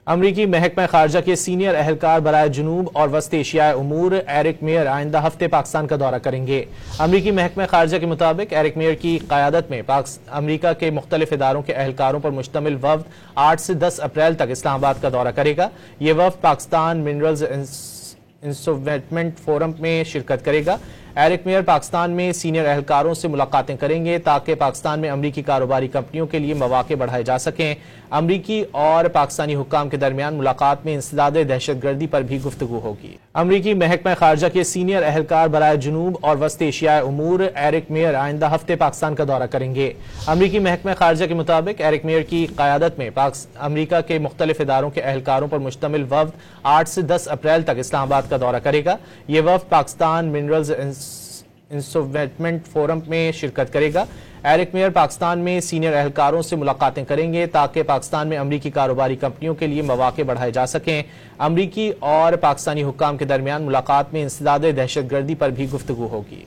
امریکی محکمہ خارجہ کے سینئر اہلکار برائے جنوب اور وسط ایشیائی امور ایرک میئر آئندہ ہفتے پاکستان کا دورہ کریں گے۔ امریکی محکمہ خارجہ کے مطابق ایرک میئر کی قیادت میں امریکہ کے مختلف اداروں کے اہلکاروں پر مشتمل وفد 8 سے 10 اپریل تک اسلام آباد کا دورہ کرے گا۔ یہ وفد پاکستان منرلز انویسٹمنٹ فورم میں شرکت کرے گا۔ ایرک میئر پاکستان میں سینئر اہلکاروں سے ملاقاتیں کریں گے تاکہ پاکستان میں امریکی کاروباری کمپنیوں کے لیے مواقع بڑھائے جا سکیں۔ امریکی اور پاکستانی حکام کے درمیان ملاقات میں انسداد دہشت گردی پر بھی گفتگو ہوگی۔ امریکی محکمہ خارجہ کے سینئر اہلکار برائے جنوب اور وسط ایشیائی امور ایرک میئر آئندہ ہفتے پاکستان کا دورہ کریں گے۔ امریکی محکمہ خارجہ کے مطابق ایرک میئر کی قیادت میں امریکہ کے مختلف اداروں کے اہلکاروں پر مشتمل وفد 8 سے 10 اپریل تک اسلام آباد کا دورہ کرے گا۔ یہ وفد پاکستان منرلز انویسٹمنٹ فورم میں شرکت کرے گا۔ ایرک میئر پاکستان میں سینئر اہلکاروں سے ملاقاتیں کریں گے تاکہ پاکستان میں امریکی کاروباری کمپنیوں کے لیے مواقع بڑھائے جا سکیں۔ امریکی اور پاکستانی حکام کے درمیان ملاقات میں انسداد دہشت گردی پر بھی گفتگو ہوگی۔